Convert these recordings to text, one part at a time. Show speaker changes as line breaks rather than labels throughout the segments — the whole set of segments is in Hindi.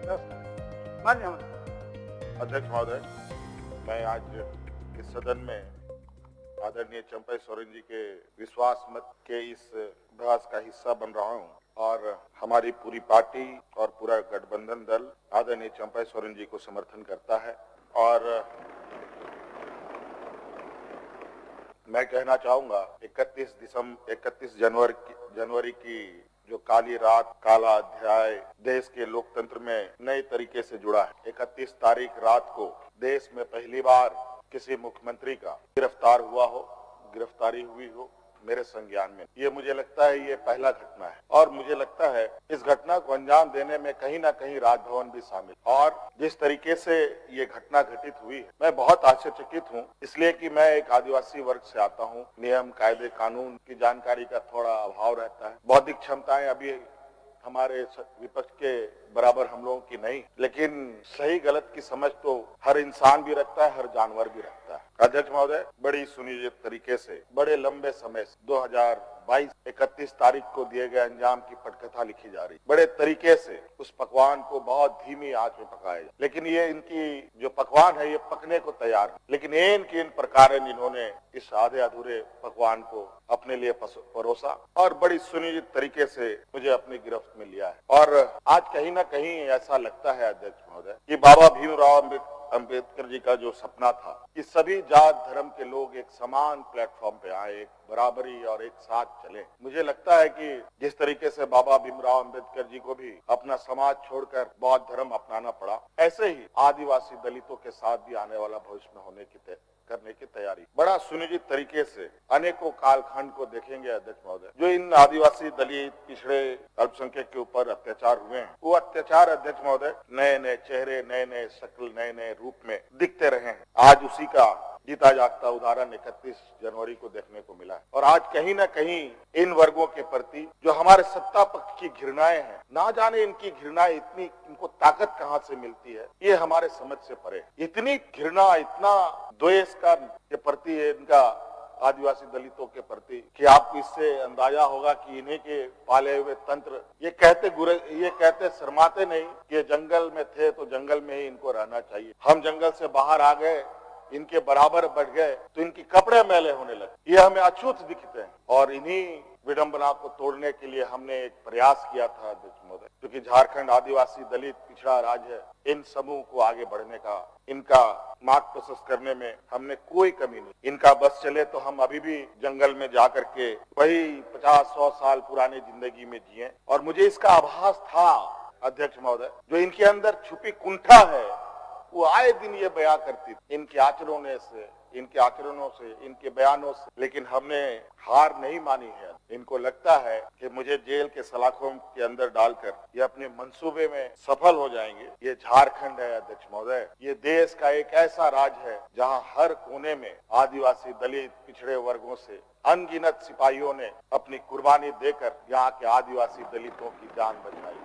मान्य
अध्यक्ष महोदय, मैं आज इस सदन में आदरणीय चंपई सोरेन जी के विश्वास मत के इस बहस का हिस्सा बन रहा हूं और हमारी पूरी पार्टी और पूरा गठबंधन दल आदरणीय चंपई सोरेन जी को समर्थन करता है। और मैं कहना चाहूंगा 31 जनवरी की जो काली रात, काला अध्याय देश के लोकतंत्र में नए तरीके से जुड़ा है। 31 तारीख रात को देश में पहली बार किसी मुख्यमंत्री का गिरफ्तारी हुई हो मेरे संज्ञान में। ये मुझे लगता है ये पहला घटना है और मुझे लगता है इस घटना को अंजाम देने में कहीं ना कहीं राजभवन भी शामिल। और जिस तरीके से ये घटना घटित हुई है, मैं बहुत आश्चर्यचकित हूँ, इसलिए कि मैं एक आदिवासी वर्ग से आता हूँ। नियम, कायदे, कानून की जानकारी का थोड़ा अभाव रहता है। बौद्धिक क्षमताएं अभी हमारे विपक्ष के बराबर हम लोगों की नहीं, लेकिन सही गलत की समझ तो हर इंसान भी रखता है, हर जानवर भी रखता है। अध्यक्ष महोदय, बड़ी सुनियोजित तरीके से बड़े लंबे समय से 2022 31 तारीख को दिए गए अंजाम की पटकथा लिखी जा रही। बड़े तरीके से उस पकवान को बहुत धीमी आंच में पकाया जाए, लेकिन ये इनकी जो पकवान है ये पकने को तैयार है, लेकिन इन प्रकार इन्होंने इस आधे अधूरे पकवान को अपने लिए परोसा और बड़ी सुनियोजित तरीके से मुझे अपनी गिरफ्त में लिया है। और आज कहीं ना कहीं ऐसा लगता है अध्यक्ष महोदय कि बाबा भीमराव अंबेडकर जी का जो सपना था कि सभी जात धर्म के लोग एक समान प्लेटफॉर्म पे आए, एक बराबरी और एक साथ चले। मुझे लगता है कि जिस तरीके से बाबा भीमराव अंबेडकर जी को भी अपना समाज छोड़कर बौद्ध धर्म अपनाना पड़ा, ऐसे ही आदिवासी दलितों के साथ भी आने वाला भविष्य में करने की तैयारी बड़ा सुनियोजित तरीके से अनेकों कालखंड को देखेंगे अध्यक्ष महोदय। जो इन आदिवासी दलित पिछड़े अल्पसंख्यक के ऊपर अत्याचार हुए हैं, वो अत्याचार अध्यक्ष महोदय नए नए चेहरे, नए नए शक्ल, नए नए रूप में दिखते रहे हैं। आज उसी का जीता जागता उदाहरण 31 जनवरी को देखने को मिला है। और आज कहीं ना कहीं इन वर्गों के प्रति जो हमारे सत्ता पक्ष की घृणाएं हैं, ना जाने इनकी घृणाएं इनको ताकत कहां से मिलती है, ये हमारे समझ से परे। इतनी घृणा, इतना द्वेष के प्रति इनका आदिवासी दलितों के प्रति कि आपको इससे अंदाजा होगा कि इन्हीं के पाले हुए तंत्र ये कहते शर्माते नहीं कि जंगल में थे तो जंगल में ही इनको रहना चाहिए। हम जंगल से बाहर आ गए, इनके बराबर बढ़ गए तो इनकी कपड़े मैले होने लगे। ये हमें अछूत दिखते हैं और इन्हीं विडंबना को तोड़ने के लिए हमने एक प्रयास किया था अध्यक्ष महोदय, क्योंकि झारखंड आदिवासी दलित पिछड़ा राज्य है। इन समूह को आगे बढ़ने का, इनका मार्ग प्रशस्त करने में हमने कोई कमी नहीं। इनका बस चले तो हम अभी भी जंगल में जाकर के वही 50-100 साल पुरानी जिंदगी में जिए। और मुझे इसका आभास था अध्यक्ष महोदय, जो इनके अंदर छुपी कुंठा है वो आए दिन ये बयां करती थी इनके आचरणों से, इनके बयानों से। लेकिन हमने हार नहीं मानी है। इनको लगता है कि मुझे जेल के सलाखों के अंदर डालकर ये अपने मंसूबे में सफल हो जाएंगे। ये झारखंड है अध्यक्ष महोदय, ये देश का एक ऐसा राज्य है जहां हर कोने में आदिवासी दलित पिछड़े वर्गों से अनगिनत सिपाहियों ने अपनी कुर्बानी देकर यहाँ के आदिवासी दलितों की जान बचाई।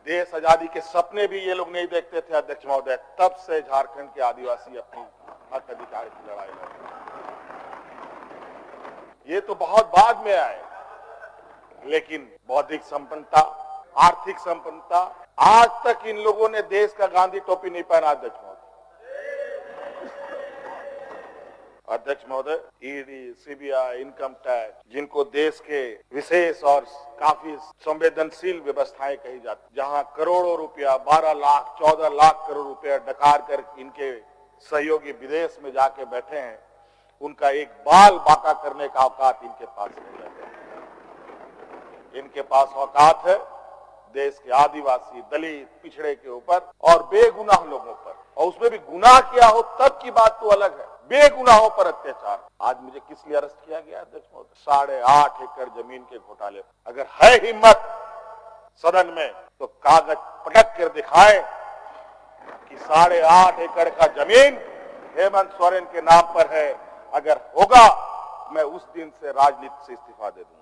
देश आजादी के सपने भी ये लोग नहीं देखते थे अध्यक्ष महोदय, तब से झारखंड के आदिवासी अपनी हक अधिकार की लड़ाई लड़। ये तो बहुत बाद में आए, लेकिन बौद्धिक संपन्नता, आर्थिक संपन्नता, आज तक इन लोगों ने देश का गांधी टोपी नहीं पहना अध्यक्ष महोदय। अध्यक्ष महोदय, ईडी, सीबीआई, इनकम टैक्स, जिनको देश के विशेष और काफी संवेदनशील व्यवस्थाएं कही जाती, जहां करोड़ों रुपया, 12 लाख 14 लाख करोड़ रुपया डकार कर इनके सहयोगी विदेश में जाके बैठे हैं, उनका एक बाल बाका करने का औकात इनके पास नहीं है। इनके पास औकात है देश के आदिवासी दलित पिछड़े के ऊपर और बेगुनाह लोगों पर, और उसमें भी गुनाह किया हो तब की बात तो अलग है। बेगुनाहों पर अत्याचार। आज मुझे किस लिए अरेस्ट किया गया अध्यक्ष महोदय? 8.5 एकड़ जमीन के घोटाले। अगर है हिम्मत सदन में तो कागज पटक कर दिखाएं कि 8.5 एकड़ का जमीन हेमंत सोरेन के नाम पर है। अगर होगा मैं उस दिन से राजनीति से इस्तीफा दे दूंगा।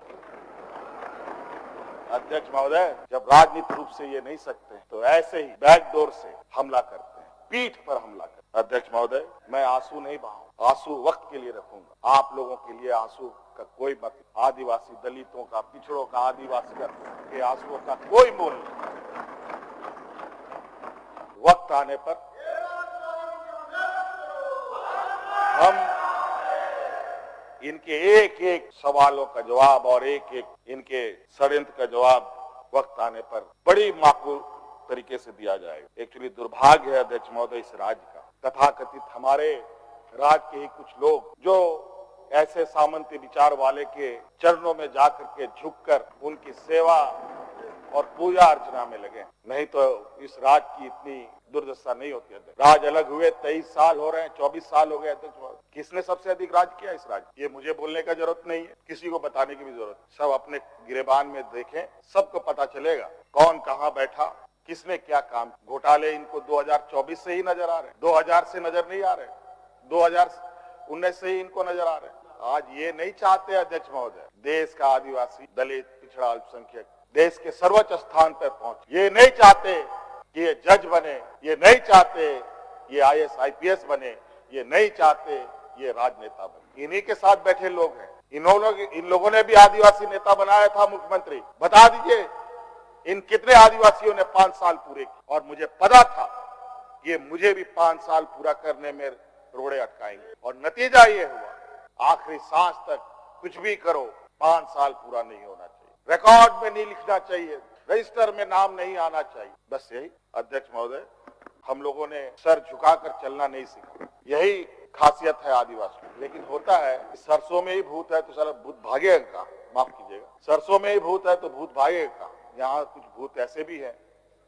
अध्यक्ष महोदय, जब राजनीतिक रूप से ये नहीं सकते तो ऐसे ही बैकडोर से हमला करते हैं, पीठ पर हमला करते हैं। अध्यक्ष महोदय, मैं आंसू नहीं बहाऊं, आंसू वक्त के लिए रखूंगा। आप लोगों के लिए आंसू का कोई मतलब, आदिवासी दलितों का, पिछड़ों का, आदिवासी के आंसुओं का कोई मोल नहीं। वक्त आने पर हम इनके एक एक सवालों का जवाब और एक एक इनके षड्यंत्र का जवाब वक्त आने पर बड़ी माकूल तरीके से दिया जाएगा। एक्चुअली दुर्भाग्य है अध्यक्ष महोदय इस राज्य का, तथाकथित हमारे राज्य के ही कुछ लोग जो ऐसे सामंती विचार वाले के चरणों में जाकर के झुककर उनकी सेवा और पूजा अर्चना में लगे, नहीं तो इस राज्य की इतनी दुर्दशा नहीं होती है। राज अलग हुए 23 साल हो रहे हैं, 24 साल हो गए अध्यक्ष महोदय। किसने सबसे अधिक राज किया इस राज्य? ये मुझे बोलने का जरूरत नहीं है, किसी को बताने की भी जरूरत। सब अपने गिरेबान में देखें, सबको पता चलेगा कौन कहां बैठा, किसने क्या काम। घोटाले इनको 2024 से ही नजर आ रहे, 2000 से नजर नहीं आ रहे, 2019 से ही इनको नजर आ रहे। आज ये नहीं चाहते अध्यक्ष महोदय देश का आदिवासी, दलित, पिछड़ा, अल्पसंख्यक देश के सर्वोच्च स्थान पर पहुंचे। ये नहीं चाहते कि ये जज बने, ये नहीं चाहते ये IAS IPS बने, ये नहीं चाहते ये राजनेता बने। इन्हीं के साथ बैठे लोग हैं। इन लोगों ने भी आदिवासी नेता बनाया था मुख्यमंत्री। बता दीजिए इन कितने आदिवासियों ने 5 साल पूरे किए? और मुझे पता था ये मुझे भी 5 साल पूरा करने में रोड़े अटकाएंगे, और नतीजा ये हुआ आखिरी सांस तक कुछ भी करो 5 साल पूरा नहीं होना चाहिए, रिकॉर्ड में नहीं लिखना चाहिए, रजिस्टर में नाम नहीं आना चाहिए। बस यही अध्यक्ष महोदय, हम लोगों ने सर झुकाकर चलना नहीं सीखा, यही खासियत है आदिवासी। लेकिन होता है सरसों में ही भूत है तो साला भूत भागेगा का, माफ कीजिएगा, सरसों में ही भूत है तो भूत भागेगा का। यहाँ कुछ भूत ऐसे भी हैं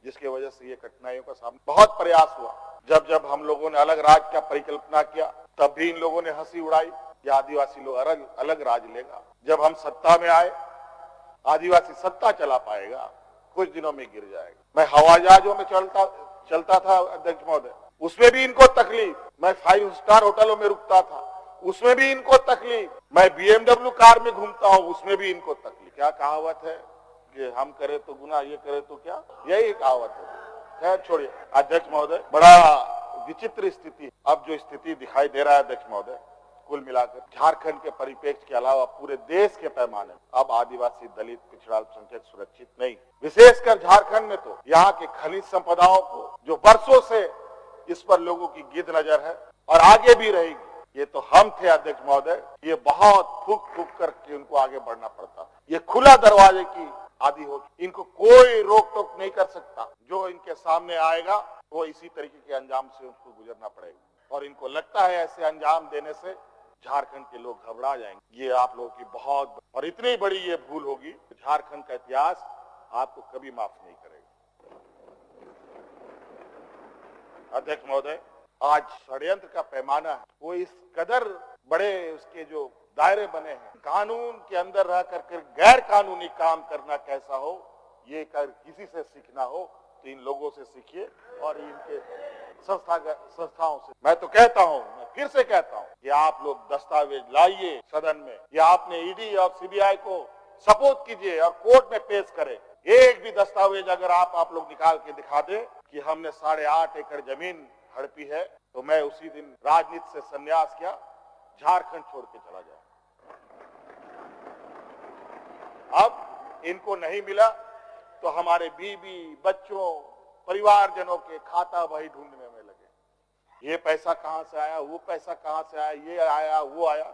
जिसकी वजह से ये कठिनाइयों का सामना। बहुत प्रयास हुआ, जब जब हम लोगों ने अलग राज्य का परिकल्पना किया तब भी इन लोगों ने हंसी उड़ाई कि आदिवासी लोग अलग राज्य लेगा। जब हम सत्ता में आए, आदिवासी सत्ता चला पाएगा, कुछ दिनों में गिर जाएगा। मैं हवाई जहाजों में चलता था अध्यक्ष महोदय, उसमें भी इनको तकलीफ। मैं 5 स्टार होटलों में रुकता था, उसमें भी इनको तकलीफ। मैं BMW कार में घूमता हूँ, उसमें भी इनको तकलीफ। क्या कहावत है कि हम करे तो गुनाह, ये करे तो क्या, यही कहावत है। खैर छोड़िए अध्यक्ष महोदय, बड़ा विचित्र स्थिति अब जो स्थिति दिखाई दे रहा है अध्यक्ष महोदय, कुल मिलाकर झारखंड के परिप्रेक्ष्य के अलावा पूरे देश के पैमाने अब आदिवासी, दलित, पिछड़ा, अल्पसंख्यक सुरक्षित नहीं। विशेषकर झारखंड में तो यहाँ के खनिज संपदाओं को जो वर्षों से इस पर लोगों की गिद्ध नजर है और आगे भी रहेगी। ये तो हम थे अध्यक्ष महोदय, ये बहुत फूक फूक करके उनको आगे बढ़ना पड़ता। ये खुला दरवाजे की आदि हो, इनको कोई रोक टोक नहीं कर सकता। जो इनके सामने आएगा वो इसी तरीके के अंजाम से उसको गुजरना पड़ेगा। और इनको लगता है ऐसे अंजाम देने से झारखंड के लोग घबरा जाएंगे। ये आप लोगों की बहुत और इतनी बड़ी ये भूल होगी, झारखंड का इतिहास आपको कभी माफ नहीं करेगा। अध्यक्ष महोदय, आज षड्यंत्र का पैमाना है वो इस कदर बड़े उसके जो दायरे बने हैं, कानून के अंदर रह करके गैर कानूनी काम करना कैसा हो, ये किसी से सीखना हो तो इन लोगों से सीखिए और इनके संस्थाओं से। मैं तो कहता हूं, मैं फिर से कहता हूं कि आप लोग दस्तावेज लाइए सदन में, या आपने ईडी और सीबीआई को सपोर्ट कीजिए और कोर्ट में पेश करें। एक भी दस्तावेज अगर आप लोग निकाल के दिखा दे कि हमने 8.5 एकड़ जमीन हड़पी है, तो मैं उसी दिन राजनीति से संन्यास किया, झारखंड छोड़ के चला जाऊं। अब इनको नहीं मिला तो हमारे बीवी, बच्चों, परिवारजनों के खाता बही ढूंढने में लगे। ये पैसा कहां से आया, वो पैसा कहां से आया, ये आया, वो आया।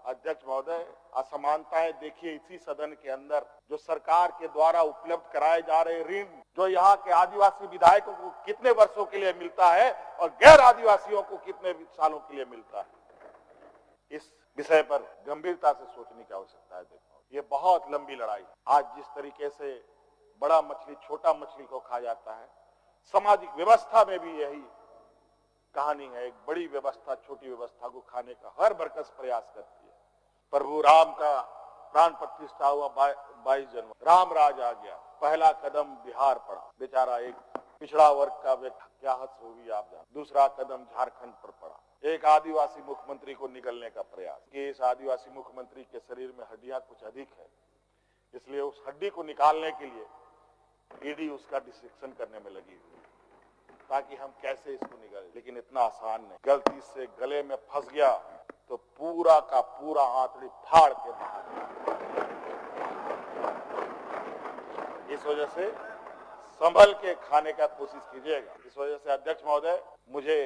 अध्यक्ष महोदय, असमानताएं देखिए इसी सदन के अंदर, जो सरकार के द्वारा उपलब्ध कराए जा रहे ऋण, जो यहाँ के आदिवासी विधायकों को कितने वर्षों के लिए मिलता है और गैर आदिवासियों को कितने सालों के लिए मिलता है, इस विषय पर गंभीरता से सोचने की आवश्यकता है। देखो ये बहुत लंबी लड़ाई। आज जिस तरीके से बड़ा मछली छोटा मछली को खा जाता है, सामाजिक व्यवस्था में भी यही कहानी है। एक बड़ी व्यवस्था छोटी व्यवस्था को खाने का हर बरकस प्रयास करती है। प्रभु राम का प्राण प्रतिष्ठा हुआ 22 जनवरी, राम राज आ गया, पहला कदम बिहार पड़ा, बेचारा एक पिछड़ा वर्ग का व्यक्ति, क्या हद होगी आप जान। दूसरा कदम झारखंड पर पड़ा, एक आदिवासी मुख्यमंत्री को निकलने का प्रयास कि इस आदिवासी मुख्यमंत्री के शरीर में हड्डियां कुछ अधिक है, इसलिए उस हड्डी को निकालने के लिए ईडी उसका डिसेक्शन करने में लगी हुई ताकि हम कैसे इसको निकालें। लेकिन इतना आसान नहीं, गलती से गले में फंस गया तो पूरा का पूरा आंतड़ी फाड़ के बाहर। इस वजह से संभल के खाने का कोशिश कीजिएगा। इस वजह से अध्यक्ष महोदय, मुझे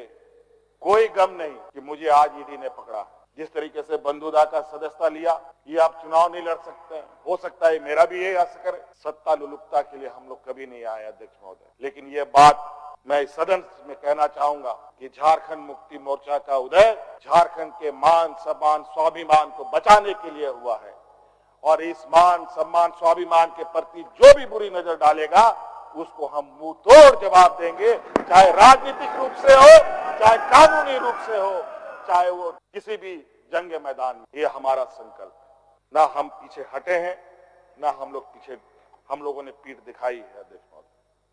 कोई गम नहीं कि मुझे आज ईडी ने पकड़ा। जिस तरीके से बंधुदा का सदस्यता लिया, ये आप चुनाव नहीं लड़ सकते हैं। हो सकता है मेरा भी ये असर है। सत्ता लुलुपता के लिए हम लोग कभी नहीं आए अध्यक्ष महोदय, लेकिन ये बात मैं इस सदन में कहना चाहूंगा कि झारखंड मुक्ति मोर्चा का उदय झारखंड के मान सम्मान स्वाभिमान को बचाने के लिए हुआ है, और इस मान सम्मान स्वाभिमान के प्रति जो भी बुरी नजर डालेगा उसको हम मुंह तोड़ जवाब देंगे, चाहे राजनीतिक रूप से हो, चाहे कानूनी रूप से हो, चाहे वो किसी भी जंग मैदान में। ये हमारा संकल्प है। ना हम पीछे हटे हैं, ना हम लोगों ने पीठ दिखाई है अध्यक्ष महोदय।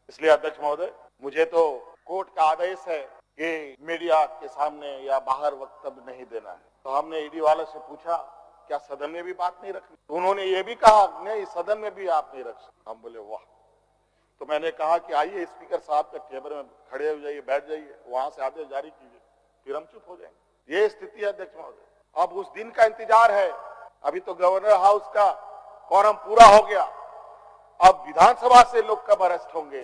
इसलिए अध्यक्ष महोदय, मुझे तो कोर्ट का आदेश है कि मीडिया के सामने या बाहर वक्तव्य नहीं देना है। तो हमने ईडी वाले से पूछा, क्या सदन में भी बात नहीं रखनी? तो उन्होंने ये भी कहा, नहीं सदन में भी आप नहीं रख सकते। हम बोले वाह। तो मैंने कहा कि आइए स्पीकर साहब के टेबल में खड़े हो जाइए, बैठ जाइए, वहां से आदेश जारी कीजिए, फिर हम चुप हो जाएंगे। ये स्थिति है अध्यक्ष महोदय। अब उस दिन का इंतजार है। अभी तो गवर्नर हाउस का कोरम पूरा हो गया। अब विधानसभा से लोग कब अरेस्ट होंगे,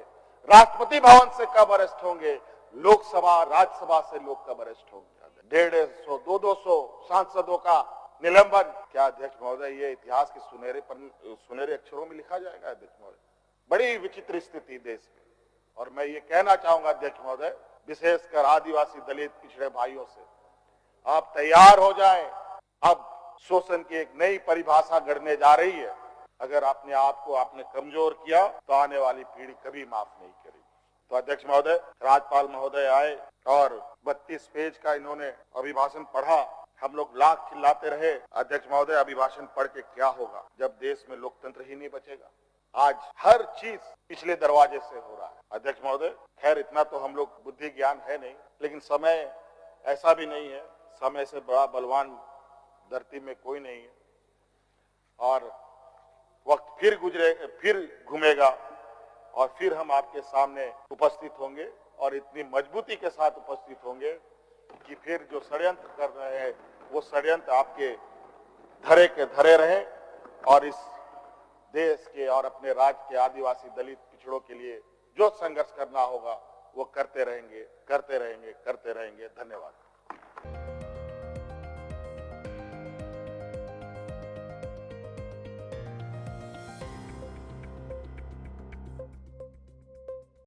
राष्ट्रपति भवन से कब अरेस्ट होंगे, लोकसभा राज्यसभा से लोग कब अरेस्ट होंगे। 150 200 सांसदों का निलंबन। क्या अध्यक्ष महोदय ये इतिहास के सुनहरे अक्षरों में लिखा जाएगा अध्यक्ष महोदय? बड़ी विचित्र स्थिति देश में। और मैं ये कहना चाहूंगा अध्यक्ष महोदय, विशेषकर आदिवासी दलित पिछड़े भाइयों से, आप तैयार हो जाएं। अब शोषण की एक नई परिभाषा गढ़ने जा रही है। अगर आपने कमजोर किया तो आने वाली पीढ़ी कभी माफ नहीं करेगी। तो अध्यक्ष महोदय, राज्यपाल महोदय आए और 32 पेज का इन्होंने अभिभाषण पढ़ा। हम लोग लाख चिल्लाते रहे, अध्यक्ष महोदय अभिभाषण पढ़ के क्या होगा जब देश में लोकतंत्र ही नहीं बचेगा। आज हर चीज पिछले दरवाजे से हो रहा है अध्यक्ष महोदय। खैर इतना तो हम लोग बुद्धि ज्ञान है नहीं, लेकिन समय ऐसा भी नहीं है, समय से बड़ा बलवान धरती में कोई नहीं है। और वक्त फिर घूमेगा और फिर हम आपके सामने उपस्थित होंगे, और इतनी मजबूती के साथ उपस्थित होंगे कि फिर जो षड्यंत्र कर रहे हैं वो षड्यंत्र आपके धरे के धरे रहे, और इस देश के और अपने राज्य के आदिवासी दलित पिछड़ों के लिए जो संघर्ष करना होगा वो करते रहेंगे। धन्यवाद।